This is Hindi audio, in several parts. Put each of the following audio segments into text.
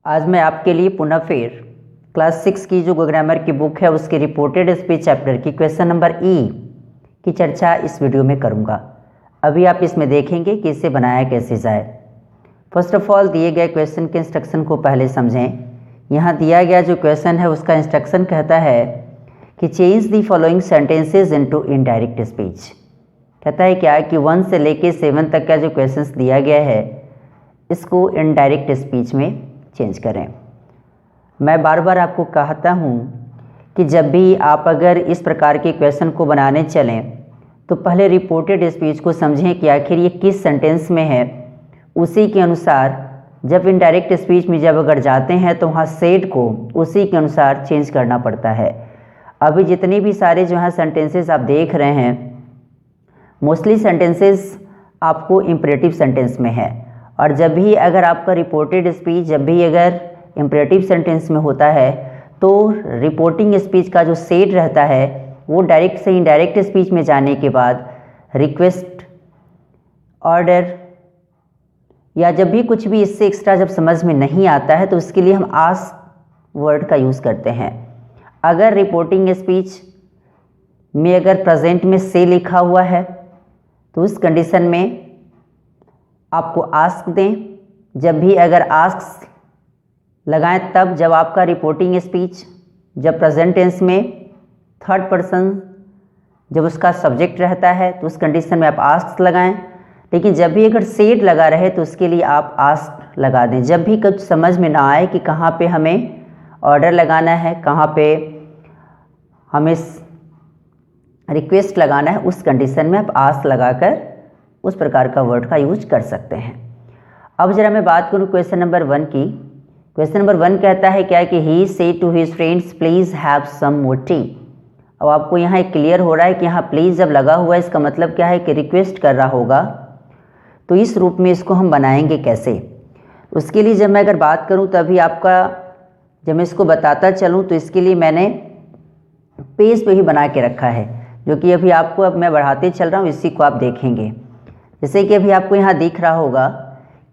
आज मैं आपके लिए पुनः फिर क्लास 6 की जो ग्रामर की बुक है उसके रिपोर्टेड स्पीच चैप्टर की क्वेश्चन नंबर ई की चर्चा इस वीडियो में करूंगा। अभी आप इसमें देखेंगे कि इसे बनाया कैसे जाए। फर्स्ट ऑफ ऑल दिए गए क्वेश्चन के इंस्ट्रक्शन को पहले समझें। यहाँ दिया गया जो क्वेश्चन है उसका इंस्ट्रक्शन कहता है कि change the following sentences into indirect speech. कहता है क्या कि 1 से लेके 7 तक का जो क्वेश्चंस दिया गया है इसको इनडायरेक्ट स्पीच में चेंज करें। मैं बार बार आपको कहता हूँ कि जब भी आप अगर इस प्रकार के क्वेश्चन को बनाने चलें तो पहले रिपोर्टेड स्पीच को समझें कि आखिर ये किस सेंटेंस में है। उसी के अनुसार जब इनडायरेक्ट स्पीच में जब अगर जाते हैं तो वहाँ सेड को उसी के अनुसार चेंज करना पड़ता है। अभी जितने भी सारे जो है सेंटेंसेस आप देख रहे हैं मोस्टली सेंटेंसेस आपको इम्परेटिव सेंटेंस में है, और जब भी अगर आपका रिपोर्टेड स्पीच जब भी अगर इम्परेटिव सेंटेंस में होता है तो रिपोर्टिंग स्पीच का जो सेट रहता है वो डायरेक्ट से इनडायरेक्ट स्पीच में जाने के बाद रिक्वेस्ट, ऑर्डर या जब भी कुछ भी इससे एक्स्ट्रा जब समझ में नहीं आता है तो उसके लिए हम आस्क वर्ड का यूज़ करते हैं। अगर रिपोर्टिंग स्पीच में अगर प्रेजेंट में से लिखा हुआ है तो उस कंडीशन में आपको आस्क दें। जब भी अगर आस्क लगाएं तब जब आपका रिपोर्टिंग स्पीच जब प्रेजेंट टेंस में थर्ड पर्सन जब उसका सब्जेक्ट रहता है तो उस कंडीशन में आप आस्क लगाएं। लेकिन जब भी अगर सेड लगा रहे तो उसके लिए आप आस्क लगा दें। जब भी कुछ समझ में ना आए कि कहाँ पे हमें ऑर्डर लगाना है, कहाँ पे हमें रिक्वेस्ट लगाना है, उस कंडीशन में आप आस्क लगाकर उस प्रकार का वर्ड का यूज कर सकते हैं। अब जरा मैं बात करूं क्वेश्चन नंबर 1 की। क्वेश्चन नंबर 1 कहता है क्या कि he said to his friends please have some more tea. अब आपको यहाँ एक क्लियर हो रहा है कि यहाँ प्लीज़ जब लगा हुआ है इसका मतलब क्या है कि रिक्वेस्ट कर रहा होगा। तो इस रूप में इसको हम बनाएंगे कैसे, उसके लिए जब मैं अगर बात करूँ तभी आपका जब मैं इसको बताता चलूँ तो इसके लिए मैंने पेज पे ही बना के रखा है, जो कि अभी आपको अब मैं बढ़ाते चल रहा हूँ, इसी को आप देखेंगे। जैसे कि अभी आपको यहाँ दिख रहा होगा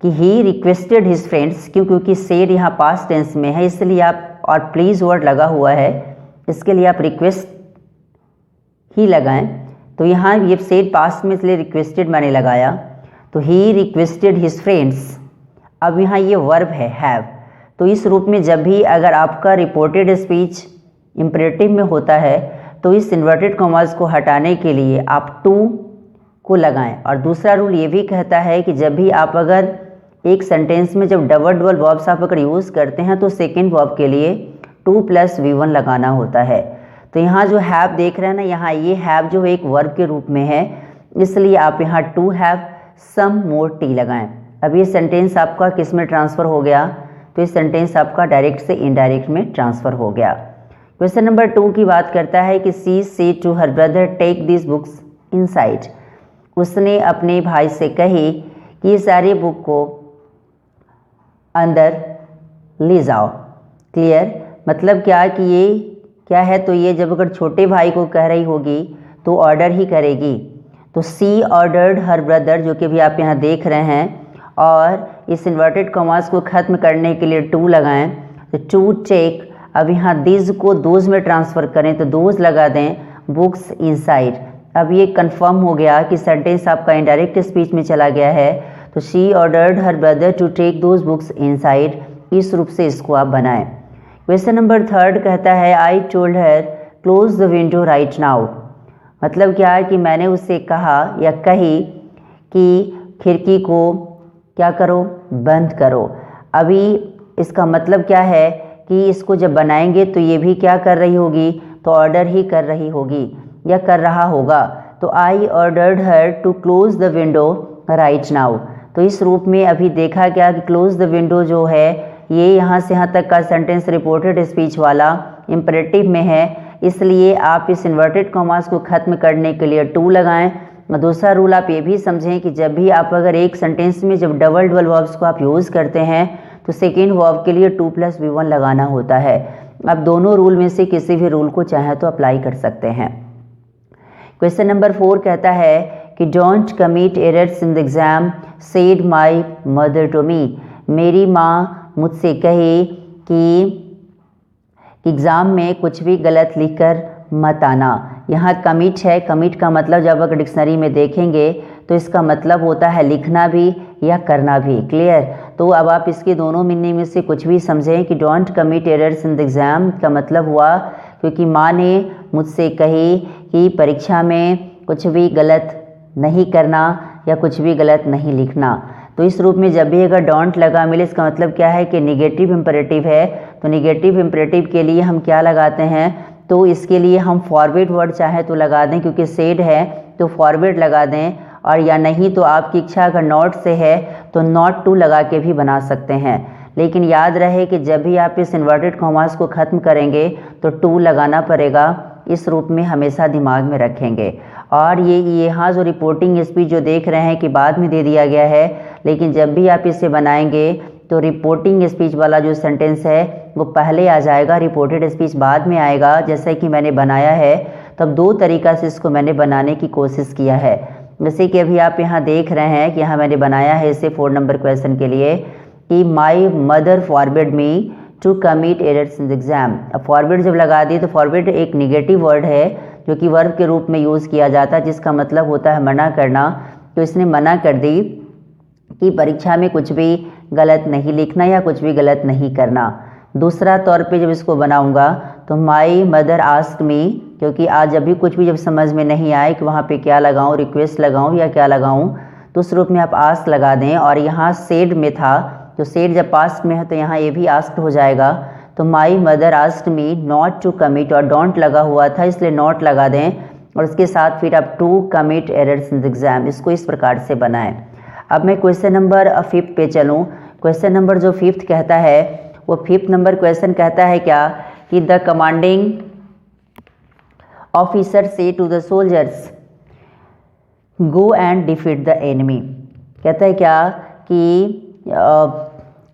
कि ही रिक्वेस्टेड हिज फ्रेंड्स, क्योंकि सेड यहाँ पास्ट टेंस में है इसलिए आप, और प्लीज़ वर्ड लगा हुआ है इसके लिए आप रिक्वेस्ट ही लगाएं। तो यहाँ ये सेड पास्ट में इसलिए रिक्वेस्टेड मैंने लगाया, तो ही रिक्वेस्टेड हिज फ्रेंड्स। अब यहाँ ये वर्ब है हैव, तो इस रूप में जब भी अगर आपका रिपोर्टेड स्पीच इम्परेटिव में होता है तो इस इन्वर्टेड कॉमास को हटाने के लिए आप टू को लगाएं। और दूसरा रूल ये भी कहता है कि जब भी आप अगर एक सेंटेंस में जब डबल वर्ब्स आप अगर यूज़ करते हैं तो सेकेंड वर्ब के लिए 2 + V1 लगाना होता है। तो यहाँ जो हैव देख रहे हैं ना, यहाँ ये हैव जो एक वर्ब के रूप में है इसलिए आप यहाँ to have some more tea लगाएं। अब ये सेंटेंस आपका किस में ट्रांसफ़र हो गया, तो ये सेंटेंस आपका डायरेक्ट से इनडायरेक्ट में ट्रांसफ़र हो गया। क्वेश्चन नंबर 2 की बात करता है कि she said to her brother take this books inside. उसने अपने भाई से कही कि ये सारी बुक को अंदर ले जाओ। क्लियर, मतलब क्या कि ये क्या है, तो ये जब अगर छोटे भाई को कह रही होगी तो ऑर्डर ही करेगी। तो सी ऑर्डर्ड हर ब्रदर, जो कि भी आप यहाँ देख रहे हैं, और इस इन्वर्टेड कॉमास को ख़त्म करने के लिए टू लगाएं। तो टू टेक, अब यहाँ दिस को दोज में ट्रांसफ़र करें तो दोज लगा दें, बुक्स इनसाइड। अब ये कंफर्म हो गया कि सेंटेंस आपका इनडायरेक्ट स्पीच में चला गया है। तो she ordered her brother to take those books inside, इस रूप से इसको आप बनाएं। क्वेश्चन नंबर 3 कहता है I told her close the window right now. मतलब क्या है कि मैंने उससे कहा या कही कि खिड़की को क्या करो, बंद करो। अभी इसका मतलब क्या है कि इसको जब बनाएंगे तो ये भी क्या कर रही होगी, तो ऑर्डर ही कर रही होगी या कर रहा होगा। तो I ordered her to close the window right now. तो इस रूप में अभी देखा गया कि क्लोज द विंडो जो है ये यहाँ से यहाँ तक का सेंटेंस रिपोर्टेड स्पीच वाला इम्परेटिव में है, इसलिए आप इस इन्वर्टेड कॉमास को ख़त्म करने के लिए टू लगाएं। और दूसरा रूल आप ये भी समझें कि जब भी आप अगर एक सेंटेंस में जब डबल वर्ब्स को आप यूज़ करते हैं तो सेकेंड वर्ब के लिए 2 + V1 लगाना होता है। आप दोनों रूल में से किसी भी रूल को चाहें तो अप्लाई कर सकते हैं। क्वेश्चन नंबर 4 कहता है कि don't commit errors in the exam said my mother to me. मेरी माँ मुझसे कहे कि एग्ज़ाम में कुछ भी गलत लिखकर मत आना। यहाँ कमिट है, कमिट का मतलब जब अगर डिक्शनरी में देखेंगे तो इसका मतलब होता है लिखना भी या करना भी। क्लियर? तो अब आप इसके दोनों मीनिंग में से कुछ भी समझें कि don't commit errors in the exam का मतलब हुआ क्योंकि माँ ने मुझसे कही कि परीक्षा में कुछ भी गलत नहीं करना या कुछ भी गलत नहीं लिखना। तो इस रूप में जब भी अगर डोंट लगा मिले इसका मतलब क्या है कि निगेटिव इम्परेटिव है। तो निगेटिव इम्परेटिव के लिए हम क्या लगाते हैं, तो इसके लिए हम फॉरवर्ड वर्ड चाहे तो लगा दें, क्योंकि सेड है तो फॉरवर्ड लगा दें, और या नहीं तो आपकी इच्छा अगर नॉट से है तो नॉट टू लगा के भी बना सकते हैं। लेकिन याद रहे कि जब भी आप इस इन्वर्टेड कॉमास को ख़त्म करेंगे तो टू लगाना पड़ेगा। इस रूप में हमेशा दिमाग में रखेंगे। और ये यहाँ जो रिपोर्टिंग स्पीच जो देख रहे हैं कि बाद में दे दिया गया है, लेकिन जब भी आप इसे बनाएंगे तो रिपोर्टिंग स्पीच वाला जो सेंटेंस है वो पहले आ जाएगा, रिपोर्टेड स्पीच बाद में आएगा। जैसे कि मैंने बनाया है तब दो तरीक़ा से इसको मैंने बनाने की कोशिश किया है। जैसे कि अभी आप यहाँ देख रहे हैं कि यहाँ मैंने बनाया है इसे 4 नंबर क्वेश्चन के लिए कि my mother forward me to commit errors in the exam. अब फॉरवर्ड जब लगा दिए तो फॉरवर्ड एक निगेटिव वर्ड है जो कि वर्ब के रूप में यूज़ किया जाता है, जिसका मतलब होता है मना करना। तो इसने मना कर दी कि परीक्षा में कुछ भी गलत नहीं लिखना या कुछ भी गलत नहीं करना। दूसरा तौर पे जब इसको बनाऊंगा तो माई मदर आस्क्ड मी, क्योंकि आज जब भी कुछ भी जब समझ में नहीं आए कि वहाँ पे क्या लगाऊं, रिक्वेस्ट लगाऊं या क्या लगाऊं, तो उस रूप में आप आस्क लगा दें। और यहाँ सेड में था तो सेड जब पास्ट में है तो यहाँ ये भी आस्क्ड हो जाएगा। तो my mother asked me not to commit, और डोंट लगा हुआ था इसलिए नॉट लगा दें, और उसके साथ फिर आप to commit errors in the exam. इसको इस प्रकार से बनाएं। अब मैं क्वेश्चन नंबर 5 पे चलूँ। क्वेश्चन नंबर जो 5 कहता है वो 5 नंबर क्वेश्चन कहता है क्या कि द कमांडिंग ऑफिसर से to the soldiers go and defeat the enemy. कहता है क्या कि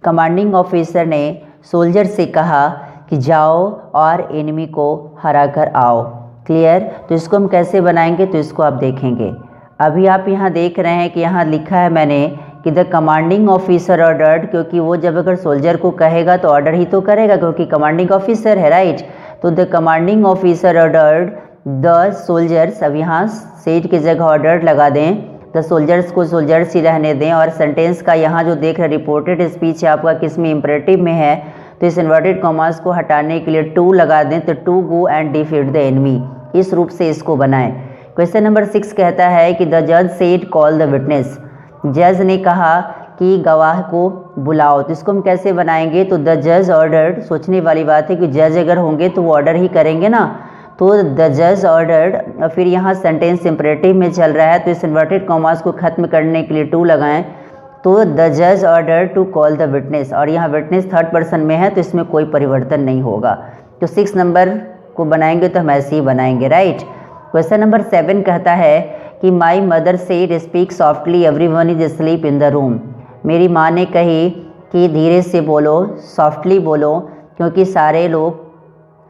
कमांडिंग ऑफिसर ने सोल्जर से कहा कि जाओ और एनिमी को हरा कर आओ। क्लियर? तो इसको हम कैसे बनाएंगे तो इसको आप देखेंगे। अभी आप यहाँ देख रहे हैं कि यहाँ लिखा है मैंने कि द कमांडिंग ऑफिसर ऑर्डर्ड, क्योंकि वो जब अगर सोल्जर को कहेगा तो ऑर्डर ही तो करेगा क्योंकि कमांडिंग ऑफिसर है, राइट। तो the commanding officer ordered the soldiers, अब यहाँ सेड की जगह ऑर्डर्ड लगा दें, द सोल्जर्स को सोल्जर्स ही रहने दें। और सेंटेंस का यहाँ जो देख रहे रिपोर्टेड स्पीच है आपका किस में, इम्परेटिव में है, तो इस इन्वर्टेड कॉमास को हटाने के लिए टू लगा दें, तो to go and defeat the enemy. इस रूप से इसको बनाएं। क्वेश्चन नंबर 6 कहता है कि द जज सेड कॉल द विटनेस। जज ने कहा कि गवाह को बुलाओ। तो इसको हम कैसे बनाएंगे तो द जज ऑर्डर्ड, सोचने वाली बात है कि जज अगर होंगे तो वो ऑर्डर ही करेंगे ना, तो द जज ऑर्डर्ड। फिर यहाँ सेंटेंस इम्परेटिव में चल रहा है तो इस इन्वर्टेड कॉमास को खत्म करने के लिए टू लगाएं, तो द जज order to call the witness. और यहाँ विटनेस थर्ड पर्सन में है तो इसमें कोई परिवर्तन नहीं होगा। तो 6 नंबर को बनाएंगे तो हम ऐसे ही बनाएंगे, राइट। क्वेश्चन नंबर 7 कहता है कि my mother said speak softly everyone is sleep in the room. मेरी माँ ने कही कि धीरे से बोलो, सॉफ्टली बोलो, क्योंकि सारे लोग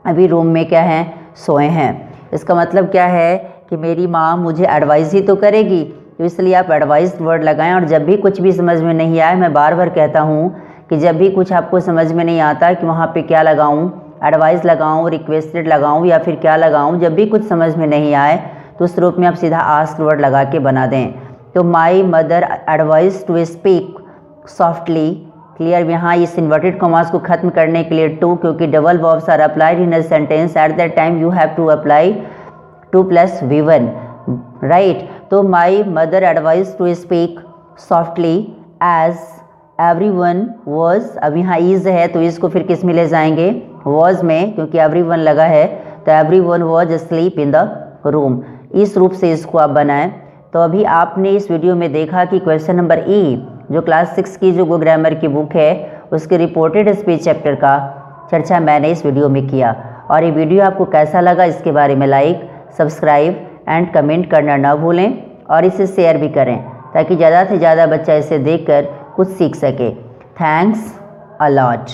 अभी रूम में क्या हैं, सोए हैं। इसका मतलब क्या है कि मेरी माँ मुझे एडवाइस ही तो करेगी, तो इसलिए आप एडवाइस वर्ड लगाएं। और जब भी कुछ भी समझ में नहीं आए, मैं बार बार कहता हूँ कि जब भी कुछ आपको समझ में नहीं आता कि वहाँ पे क्या लगाऊँ, एडवाइस लगाऊँ, रिक्वेस्टेड लगाऊँ या फिर क्या लगाऊँ, जब भी कुछ समझ में नहीं आए तो उस रूप में आप सीधा आस्क वर्ड लगा के बना दें। तो my mother advice to speak softly. Clear? यहाँ इस इन्वर्टेड कॉमास को खत्म करने के लिए टू, क्योंकि double verbs are applied in a sentence, at that time you have to apply to plus V1, right. तो my mother advice to speak softly as everyone was. अब यहाँ इज है तो इसको फिर किस में ले जाएंगे, वॉज में, क्योंकि एवरीवन लगा है तो everyone was asleep in the room. इस रूप से इसको आप बनाएं। तो अभी आपने इस वीडियो में देखा कि क्वेश्चन नंबर ई जो क्लास 6 की जो ग्रामर की बुक है उसके रिपोर्टेड स्पीच चैप्टर का चर्चा मैंने इस वीडियो में किया। और ये वीडियो आपको कैसा लगा इसके बारे में लाइक, सब्सक्राइब एंड कमेंट करना ना भूलें, और इसे शेयर भी करें ताकि ज़्यादा से ज़्यादा बच्चा इसे देखकर कुछ सीख सके। Thanks a lot.